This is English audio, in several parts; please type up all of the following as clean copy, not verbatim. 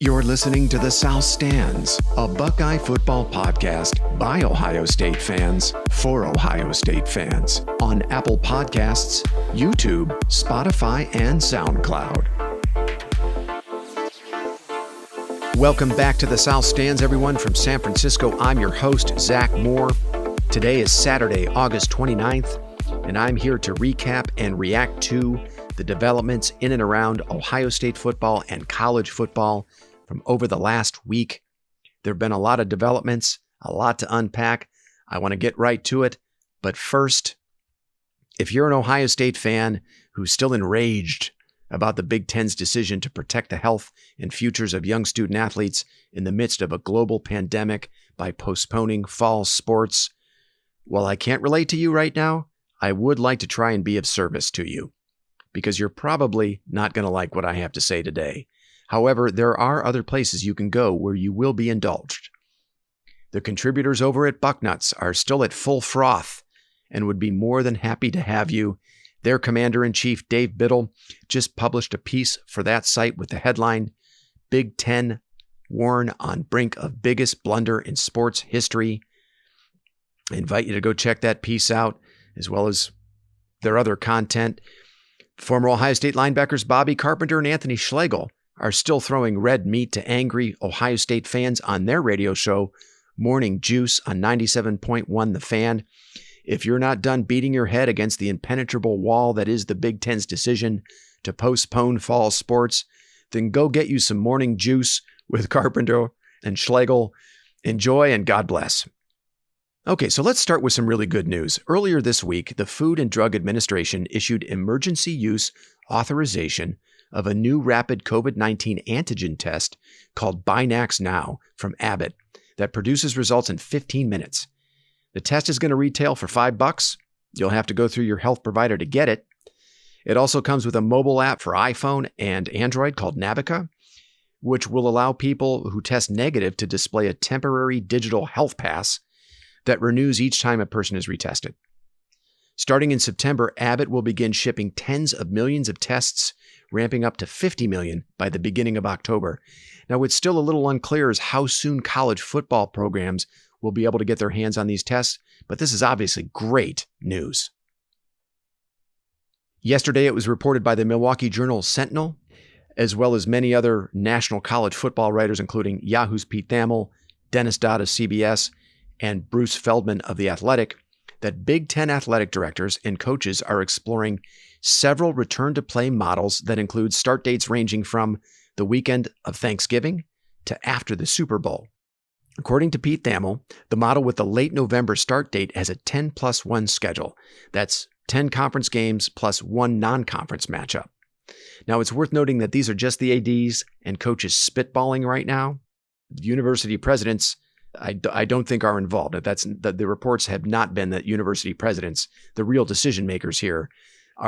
You're listening to The South Stands, a Buckeye football podcast by Ohio State fans for Ohio State fans on Apple Podcasts, YouTube, Spotify, and SoundCloud. Welcome back to The South Stands, everyone. From San Francisco, I'm your host, Zach Moore. Today is Saturday, August 29th, and I'm here to recap and react to the developments in and around Ohio State football and college football from over the last week. There have been a lot of developments, a lot to unpack. I want to get right to it. But first, if you're an Ohio State fan who's still enraged about the Big Ten's decision to protect the health and futures of young student athletes in the midst of a global pandemic by postponing fall sports, while I can't relate to you right now, I would like to try and be of service to you, because you're probably not going to like what I have to say today. However, there are other places you can go where you will be indulged. The contributors over at Bucknuts are still at full froth and would be more than happy to have you. Their Commander-in-Chief, Dave Biddle, just published a piece for that site with the headline, Big Ten Warn on Brink of Biggest Blunder in Sports History. I invite you to go check that piece out, as well as their other content. Former Ohio State linebackers Bobby Carpenter and Anthony Schlegel are still throwing red meat to angry Ohio State fans on their radio show, Morning Juice, on 97.1 The Fan. If you're not done beating your head against the impenetrable wall that is the Big Ten's decision to postpone fall sports, then go get you some Morning Juice with Carpenter and Schlegel. Enjoy and God bless. Okay, so let's start with some really good news. Earlier this week, the Food and Drug Administration issued emergency use authorization of a new rapid COVID-19 antigen test called Binax Now from Abbott that produces results in 15 minutes. The test is going to retail for $5. You'll have to go through your health provider to get it. It also comes with a mobile app for iPhone and Android called Navica, which will allow people who test negative to display a temporary digital health pass that renews each time a person is retested. Starting in September, Abbott will begin shipping tens of millions of tests, ramping up to 50 million by the beginning of October. Now, what's still a little unclear is how soon college football programs will be able to get their hands on these tests, but this is obviously great news. Yesterday, it was reported by the Milwaukee Journal Sentinel, as well as many other national college football writers, including Yahoo's Pete Thamel, Dennis Dodd of CBS, and Bruce Feldman of The Athletic, that Big Ten athletic directors and coaches are exploring several return-to-play models that include start dates ranging from the weekend of Thanksgiving to after the Super Bowl. According to Pete Thamel, the model with the late November start date has a 10+1 schedule. That's 10 conference games plus one non-conference matchup. Now, it's worth noting that these are just the ADs and coaches spitballing right now. University presidents, I don't think are involved. The reports have not been that university presidents, the real decision makers here,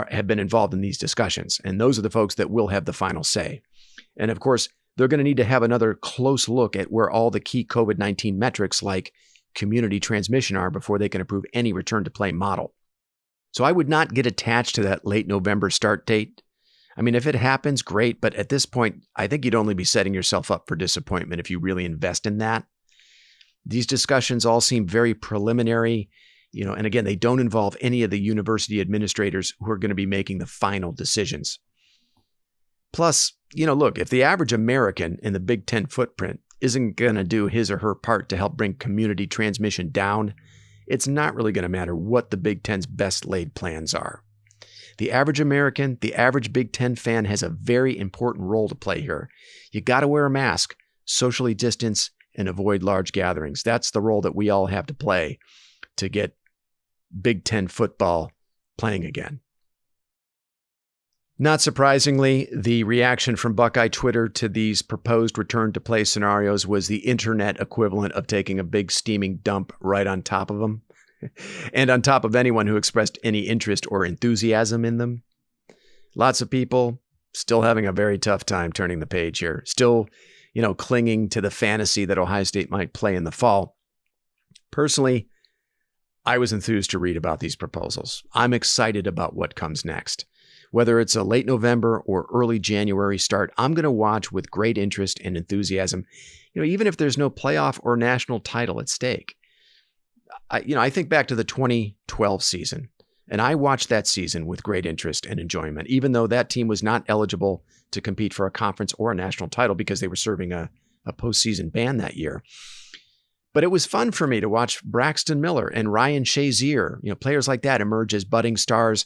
have been involved in these discussions. And those are the folks that will have the final say. And of course, they're going to need to have another close look at where all the key COVID-19 metrics like community transmission are before they can approve any return to play model. So I would not get attached to that late November start date. I mean, if it happens, great. But at this point, I think you'd only be setting yourself up for disappointment if you really invest in that. These discussions all seem very preliminary, and again, they don't involve any of the university administrators who are going to be making the final decisions. Plus, look, if the average American in the Big Ten footprint isn't going to do his or her part to help bring community transmission down, it's not really going to matter what the Big Ten's best laid plans are. The average American, the average Big Ten fan has a very important role to play here. You got to wear a mask, socially distance, and avoid large gatherings. That's the role that we all have to play to get Big Ten football playing again. Not surprisingly, the reaction from Buckeye Twitter to these proposed return-to-play scenarios was the internet equivalent of taking a big steaming dump right on top of them, and on top of anyone who expressed any interest or enthusiasm in them. Lots of people still having a very tough time turning the page here, still clinging to the fantasy that Ohio State might play in the fall. Personally, I was enthused to read about these proposals. I'm excited about what comes next. Whether it's a late November or early January start, I'm going to watch with great interest and enthusiasm, even if there's no playoff or national title at stake. I think back to the 2012 season, and I watched that season with great interest and enjoyment, even though that team was not eligible to compete for a conference or a national title because they were serving a postseason ban that year. But it was fun for me to watch Braxton Miller and Ryan Shazier, players like that emerge as budding stars.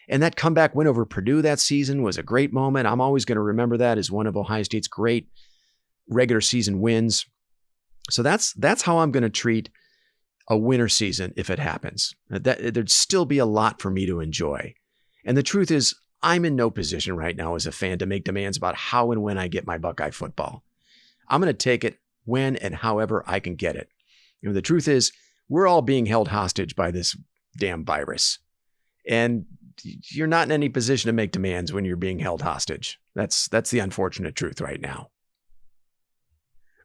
And that comeback win over Purdue that season was a great moment. I'm always going to remember that as one of Ohio State's great regular season wins. So that's how I'm going to treat a winter season if it happens. There'd still be a lot for me to enjoy. And the truth is, I'm in no position right now as a fan to make demands about how and when I get my Buckeye football. I'm going to take it when and however I can get it. The truth is, we're all being held hostage by this damn virus. And you're not in any position to make demands when you're being held hostage. That's the unfortunate truth right now.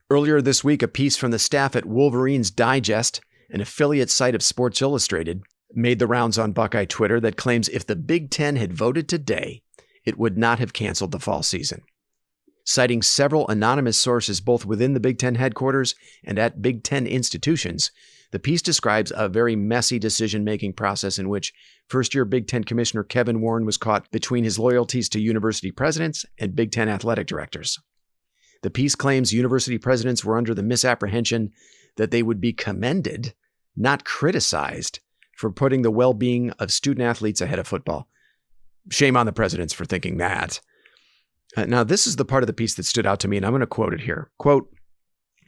Earlier this week, a piece from the staff at Wolverines Digest, an affiliate site of Sports Illustrated, made the rounds on Buckeye Twitter that claims if the Big Ten had voted today, it would not have canceled the fall season. Citing several anonymous sources both within the Big Ten headquarters and at Big Ten institutions, the piece describes a very messy decision-making process in which first-year Big Ten Commissioner Kevin Warren was caught between his loyalties to university presidents and Big Ten athletic directors. The piece claims university presidents were under the misapprehension that they would be commended, not criticized, for putting the well-being of student-athletes ahead of football. Shame on the presidents for thinking that. Now, this is the part of the piece that stood out to me, and I'm going to quote it here. Quote,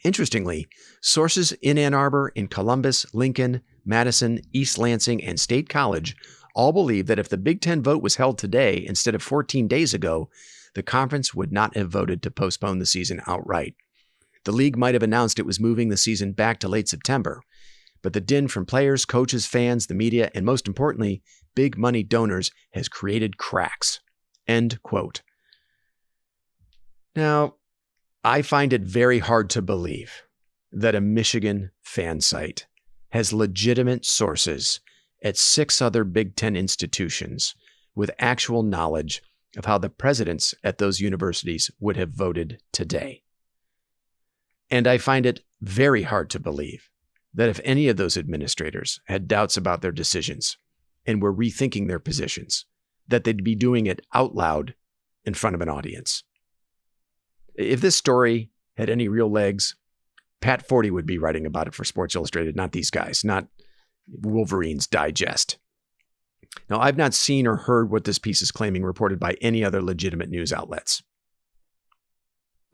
"Interestingly, sources in Ann Arbor, in Columbus, Lincoln, Madison, East Lansing, and State College all believe that if the Big Ten vote was held today instead of 14 days ago, the conference would not have voted to postpone the season outright. The league might have announced it was moving the season back to late September, but the din from players, coaches, fans, the media, and most importantly, big money donors has created cracks." End quote. Now, I find it very hard to believe that a Michigan fan site has legitimate sources at 6 other Big Ten institutions with actual knowledge of how the presidents at those universities would have voted today. And I find it very hard to believe that if any of those administrators had doubts about their decisions and were rethinking their positions, that they'd be doing it out loud in front of an audience. If this story had any real legs, Pat Forty would be writing about it for Sports Illustrated, not these guys, not Wolverines Digest. Now, I've not seen or heard what this piece is claiming reported by any other legitimate news outlets.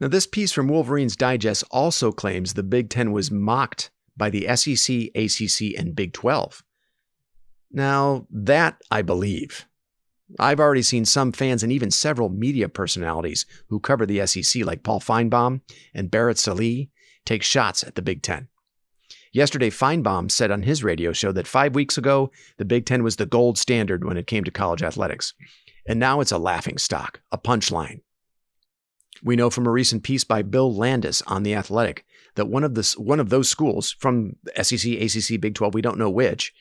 Now, this piece from Wolverines Digest also claims the Big Ten was mocked by the SEC, ACC, and Big 12. Now, that I believe. I've already seen some fans and even several media personalities who cover the SEC, like Paul Feinbaum and Barrett Salih, take shots at the Big Ten. Yesterday, Feinbaum said on his radio show that 5 weeks ago, the Big Ten was the gold standard when it came to college athletics. And now it's a laughingstock, a punchline. We know from a recent piece by Bill Landis on The Athletic that one of those schools from the SEC, ACC, Big 12, we don't know which,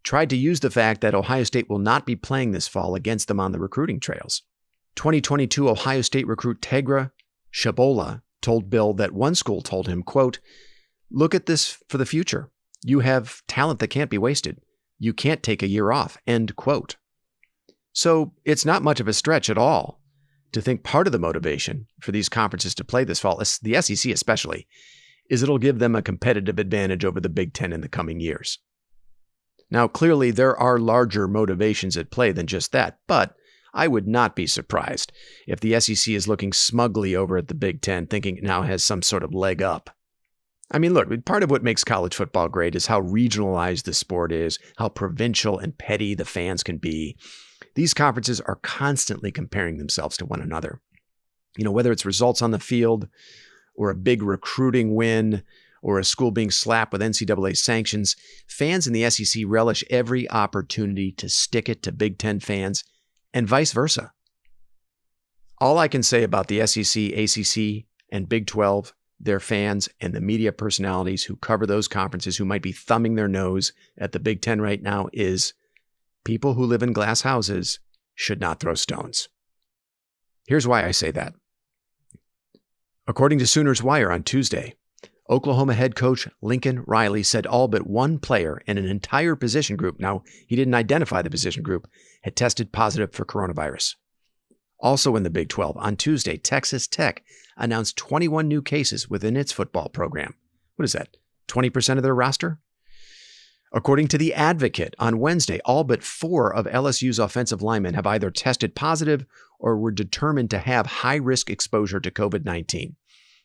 tried to use the fact that Ohio State will not be playing this fall against them on the recruiting trails. 2022 Ohio State recruit Tegra Shabola told Bill that one school told him, quote, "Look at this for the future. You have talent that can't be wasted. You can't take a year off," end quote. So it's not much of a stretch at all to think part of the motivation for these conferences to play this fall, the SEC especially, is it'll give them a competitive advantage over the Big Ten in the coming years. Now, clearly, there are larger motivations at play than just that, but I would not be surprised if the SEC is looking smugly over at the Big Ten, thinking it now has some sort of leg up. I mean, look, part of what makes college football great is how regionalized the sport is, how provincial and petty the fans can be. These conferences are constantly comparing themselves to one another. Whether it's results on the field or a big recruiting win or a school being slapped with NCAA sanctions, fans in the SEC relish every opportunity to stick it to Big Ten fans and vice versa. All I can say about the SEC, ACC, and Big 12, their fans, and the media personalities who cover those conferences who might be thumbing their nose at the Big Ten right now is people who live in glass houses should not throw stones. Here's why I say that. According to Sooners Wire on Tuesday, Oklahoma head coach Lincoln Riley said all but one player in an entire position group, now he didn't identify the position group, had tested positive for coronavirus. Also in the Big 12, on Tuesday, Texas Tech announced 21 new cases within its football program. What is that, 20% of their roster? According to The Advocate, on Wednesday, all but 4 of LSU's offensive linemen have either tested positive or were determined to have high-risk exposure to COVID-19.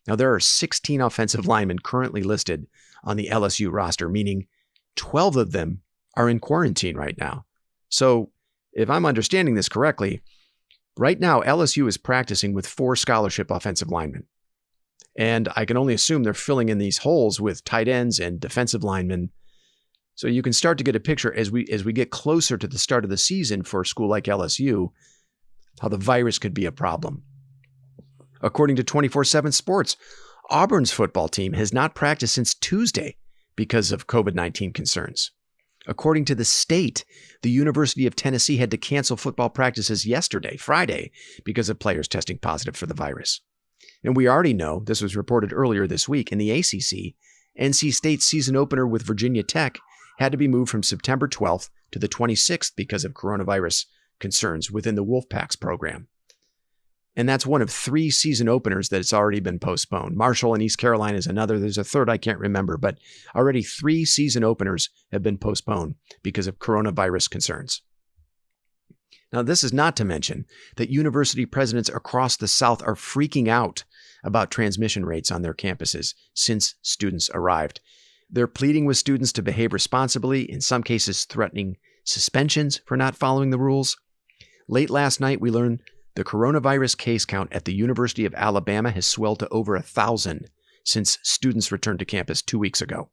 Now, there are 16 offensive linemen currently listed on the LSU roster, meaning 12 of them are in quarantine right now. So, if I'm understanding this correctly, right now LSU is practicing with 4 scholarship offensive linemen. And I can only assume they're filling in these holes with tight ends and defensive linemen. So you can start to get a picture as we get closer to the start of the season for a school like LSU, how the virus could be a problem. According to 24/7 Sports, Auburn's football team has not practiced since Tuesday because of COVID-19 concerns. According to The State, the University of Tennessee had to cancel football practices yesterday, Friday, because of players testing positive for the virus. And we already know, this was reported earlier this week, in the ACC, NC State's season opener with Virginia Tech had to be moved from September 12th to the 26th because of coronavirus concerns within the Wolfpack's program. And that's one of 3 season openers that's already been postponed. Marshall and East Carolina is another. There's a third I can't remember, but already 3 season openers have been postponed because of coronavirus concerns. Now, this is not to mention that university presidents across the South are freaking out about transmission rates on their campuses since students arrived. They're pleading with students to behave responsibly, in some cases threatening suspensions for not following the rules. Late last night, we learned the coronavirus case count at the University of Alabama has swelled to over 1,000 since students returned to campus 2 weeks ago.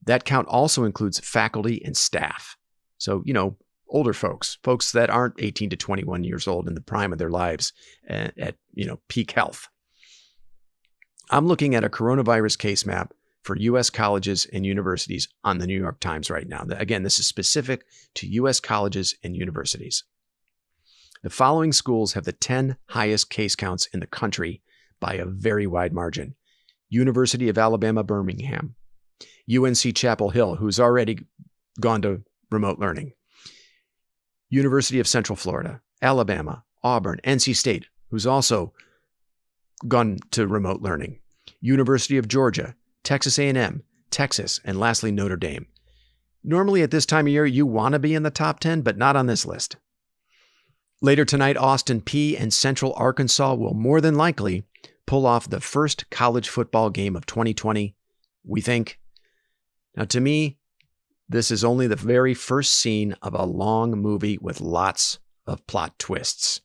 That count also includes faculty and staff. So, older folks that aren't 18 to 21 years old in the prime of their lives at peak health. I'm looking at a coronavirus case map for U.S. colleges and universities on the New York Times right now. Again, this is specific to U.S. colleges and universities. The following schools have the 10 highest case counts in the country by a very wide margin. University of Alabama, Birmingham. UNC Chapel Hill, who's already gone to remote learning. University of Central Florida, Alabama, Auburn, NC State, who's also gone to remote learning. University of Georgia, Texas A&M, Texas, and lastly, Notre Dame. Normally at this time of year, you want to be in the top 10, but not on this list. Later tonight, Austin Peay and Central Arkansas will more than likely pull off the first college football game of 2020, we think. Now, to me, this is only the very first scene of a long movie with lots of plot twists.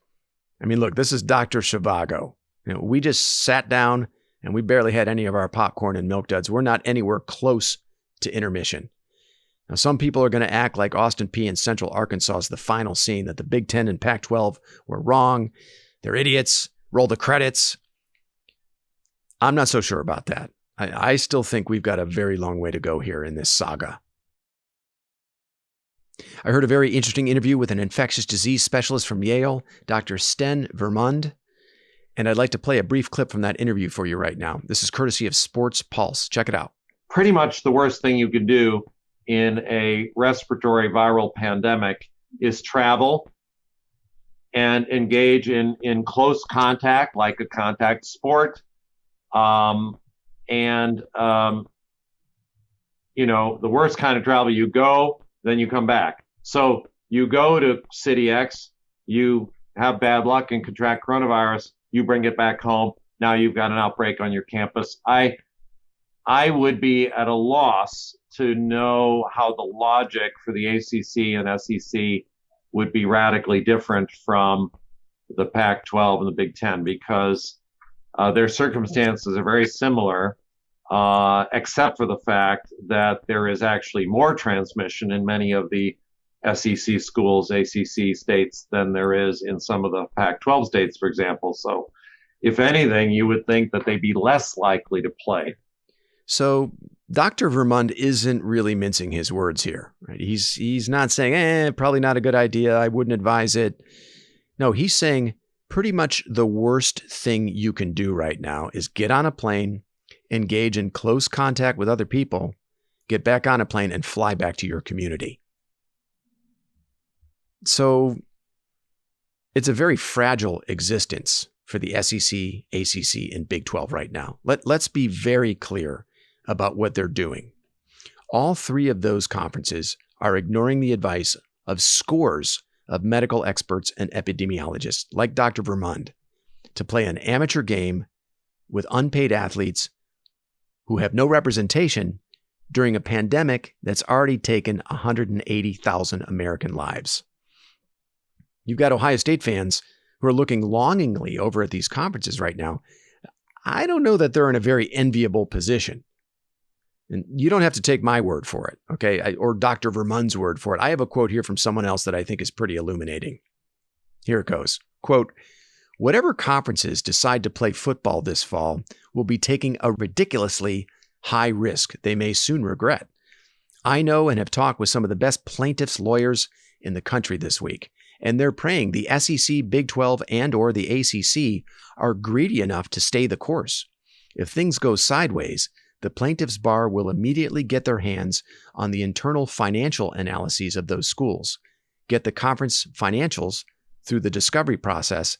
I mean, look, this is Dr. Zhivago. We just sat down and we barely had any of our popcorn and milk duds. We're not anywhere close to intermission. Now, some people are going to act like Austin Peay and Central Arkansas is the final scene, that the Big Ten and Pac-12 were wrong. They're idiots. Roll the credits. I'm not so sure about that. I still think we've got a very long way to go here in this saga. I heard a very interesting interview with an infectious disease specialist from Yale, Dr. Sten Vermund, and I'd like to play a brief clip from that interview for you right now. This is courtesy of Sports Pulse. Check it out. Pretty much the worst thing you could do in a respiratory viral pandemic is travel and engage in close contact, like a contact sport. The worst kind of travel, you go, then you come back. So you go to City X, you have bad luck and contract coronavirus, you bring it back home. Now you've got an outbreak on your campus. I would be at a loss to know how the logic for the ACC and SEC would be radically different from the Pac-12 and the Big Ten, because their circumstances are very similar, except for the fact that there is actually more transmission in many of the SEC schools, ACC states, than there is in some of the Pac-12 states, for example. So if anything, you would think that they'd be less likely to play. So Dr. Vermund isn't really mincing his words here, right? He's not saying, probably not a good idea, I wouldn't advise it. No, he's saying pretty much the worst thing you can do right now is get on a plane, engage in close contact with other people, get back on a plane, and fly back to your community. So it's a very fragile existence for the SEC, ACC, and Big 12 right now. Let's be very clear about what they're doing. All three of those conferences are ignoring the advice of scores of medical experts and epidemiologists like Dr. Vermund to play an amateur game with unpaid athletes who have no representation during a pandemic that's already taken 180,000 American lives. You've got Ohio State fans who are looking longingly over at these conferences right now. I don't know that they're in a very enviable position. And you don't have to take my word for it, okay, or Dr. Vermund's word for it. I have a quote here from someone else that I think is pretty illuminating. Here it goes. Quote, "Whatever conferences decide to play football this fall will be taking a ridiculously high risk they may soon regret. I know and have talked with some of the best plaintiffs' lawyers in the country this week, and they're praying the SEC, Big 12, and or the ACC are greedy enough to stay the course. If things go sideways, the plaintiffs' bar will immediately get their hands on the internal financial analyses of those schools, get the conference financials through the discovery process,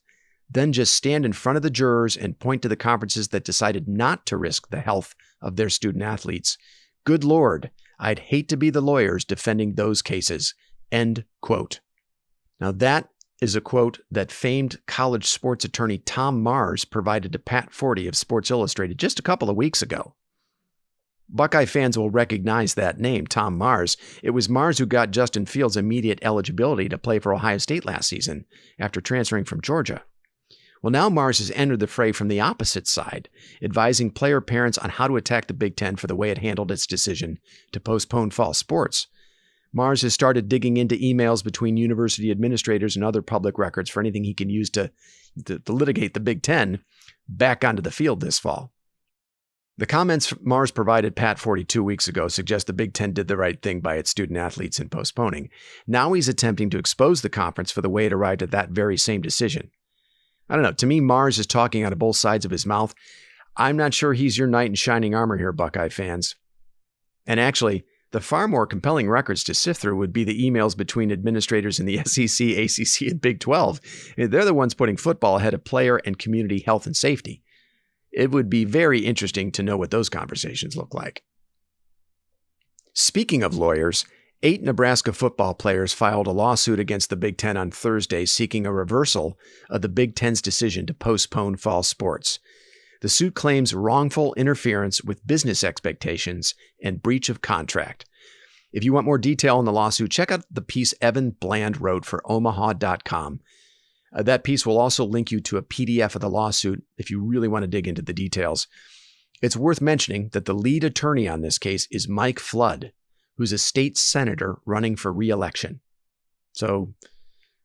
then just stand in front of the jurors and point to the conferences that decided not to risk the health of their student athletes. Good Lord, I'd hate to be the lawyers defending those cases." End quote. Now that is a quote that famed college sports attorney Tom Mars provided to Pat Forty of Sports Illustrated just a couple of weeks ago. Buckeye fans will recognize that name, Tom Mars. It was Mars who got Justin Fields immediate eligibility to play for Ohio State last season after transferring from Georgia. Well, now Mars has entered the fray from the opposite side, advising player parents on how to attack the Big Ten for the way it handled its decision to postpone fall sports. Mars has started digging into emails between university administrators and other public records for anything he can use to litigate the Big Ten back onto the field this fall. The comments Mars provided Pat 42 weeks ago suggest the Big Ten did the right thing by its student athletes in postponing. Now he's attempting to expose the conference for the way it arrived at that very same decision. I don't know. To me, Mars is talking out of both sides of his mouth. I'm not sure he's your knight in shining armor here, Buckeye fans. And actually, the far more compelling records to sift through would be the emails between administrators in the SEC, ACC, and Big 12. They're the ones putting football ahead of player and community health and safety. It would be very interesting to know what those conversations look like. Speaking of lawyers, 8 Nebraska football players filed a lawsuit against the Big Ten on Thursday seeking a reversal of the Big Ten's decision to postpone fall sports. The suit claims wrongful interference with business expectations and breach of contract. If you want more detail on the lawsuit, check out the piece Evan Bland wrote for omaha.com. That piece will also link you to a PDF of the lawsuit if you really want to dig into the details. It's worth mentioning that the lead attorney on this case is Mike Flood, who's a state senator running for re-election. So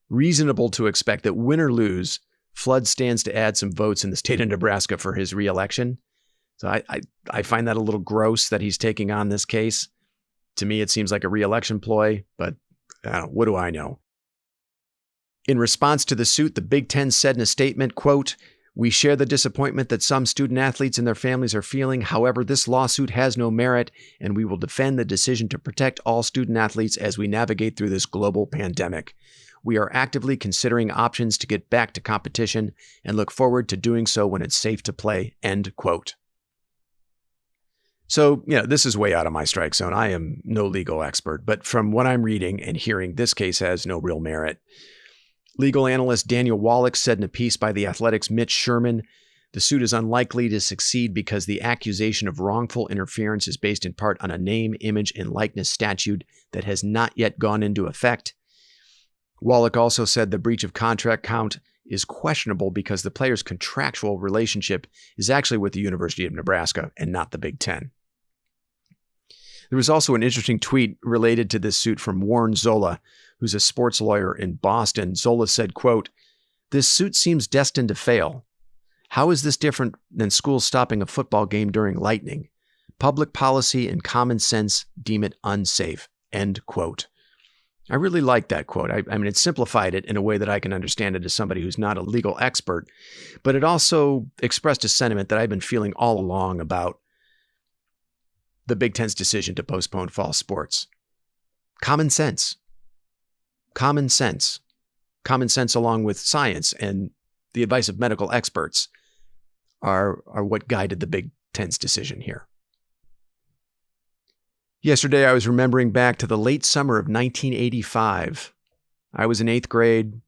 reasonable to expect that win or lose, Flood stands to add some votes in the state of Nebraska for his re-election. So I find that a little gross that he's taking on this case. To me, it seems like a re-election ploy, but what do I know? In response to the suit, the Big Ten said in a statement, quote, "We share the disappointment that some student athletes and their families are feeling. However, this lawsuit has no merit, and we will defend the decision to protect all student athletes as we navigate through this global pandemic. We are actively considering options to get back to competition and look forward to doing so when it's safe to play." End quote. So, this is way out of my strike zone. I am no legal expert, but from what I'm reading and hearing, this case has no real merit. Legal analyst Daniel Wallach said in a piece by The Athletic's Mitch Sherman, the suit is unlikely to succeed because the accusation of wrongful interference is based in part on a name, image, and likeness statute that has not yet gone into effect. Wallach also said the breach of contract count is questionable because the player's contractual relationship is actually with the University of Nebraska and not the Big Ten. There was also an interesting tweet related to this suit from Warren Zola, who's a sports lawyer in Boston. Zola said, quote, "This suit seems destined to fail. How is this different than schools stopping a football game during lightning? Public policy and common sense deem it unsafe. End quote. I really like that quote. I mean, it simplified it in a way that I can understand it as somebody who's not a legal expert, but it also expressed a sentiment that I've been feeling all along about the Big Ten's decision to postpone fall sports. Common sense. Common sense. Common sense along with science and the advice of medical experts are what guided the Big Ten's decision here. Yesterday, I was remembering back to the late summer of 1985. I was in 8th grade.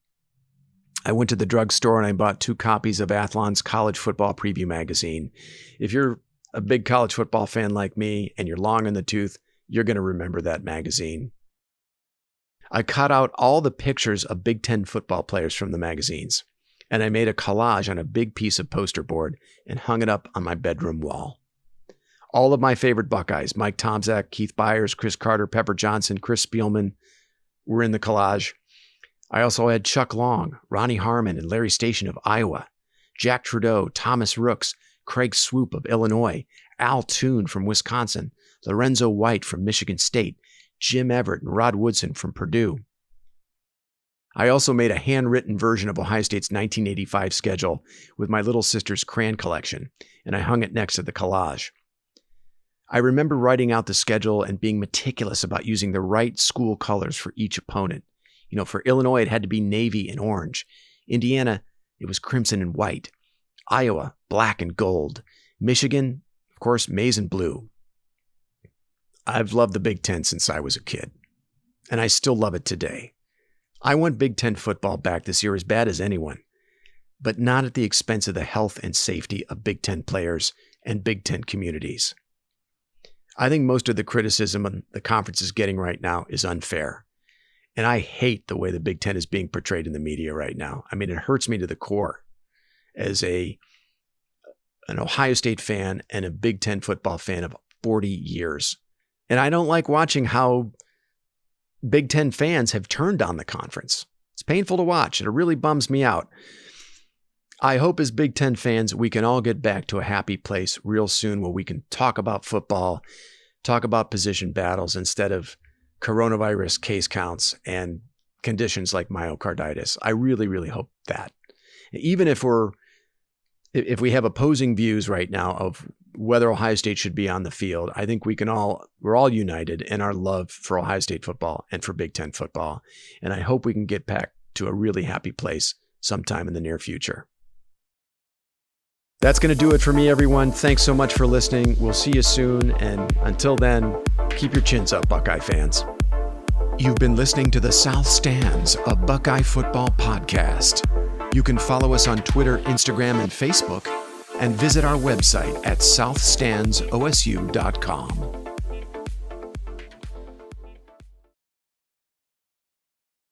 I went to the drugstore and I bought 2 copies of Athlon's College Football Preview magazine. If you're a big college football fan like me and you're long in the tooth, you're going to remember that magazine. I cut out all the pictures of Big Ten football players from the magazines, and I made a collage on a big piece of poster board and hung it up on my bedroom wall. All of my favorite Buckeyes, Mike Tomczak, Keith Byers, Chris Carter, Pepper Johnson, Chris Spielman, were in the collage. I also had Chuck Long, Ronnie Harmon, and Larry Station of Iowa, Jack Trudeau, Thomas Rooks, Craig Swoop of Illinois, Al Toon from Wisconsin, Lorenzo White from Michigan State, Jim Everett and Rod Woodson from Purdue. I also made a handwritten version of Ohio State's 1985 schedule with my little sister's crayon collection, and I hung it next to the collage. I remember writing out the schedule and being meticulous about using the right school colors for each opponent. You know, for Illinois, it had to be navy and orange. Indiana, it was crimson and white. Iowa, black and gold. Michigan, of course, maize and blue. I've loved the Big Ten since I was a kid, and I still love it today. I want Big Ten football back this year as bad as anyone, but not at the expense of the health and safety of Big Ten players and Big Ten communities. I think most of the criticism the conference is getting right now is unfair. And I hate the way the Big Ten is being portrayed in the media right now. I mean, it hurts me to the core as an Ohio State fan and a Big Ten football fan of 40 years. And I don't like watching how Big Ten fans have turned on the conference. It's painful to watch, and it really bums me out. I hope as Big Ten fans, we can all get back to a happy place real soon where we can talk about football, talk about position battles instead of coronavirus case counts and conditions like myocarditis. I really, really hope that. Even if we have opposing views right now of whether Ohio State should be on the field, I think we're all united in our love for Ohio State football and for Big Ten football. And I hope we can get back to a really happy place sometime in the near future. That's going to do it for me, everyone. Thanks so much for listening. We'll see you soon. And until then, keep your chins up, Buckeye fans. You've been listening to the South Stands, a Buckeye football podcast. You can follow us on Twitter, Instagram, and Facebook, and visit our website at southstandsosu.com.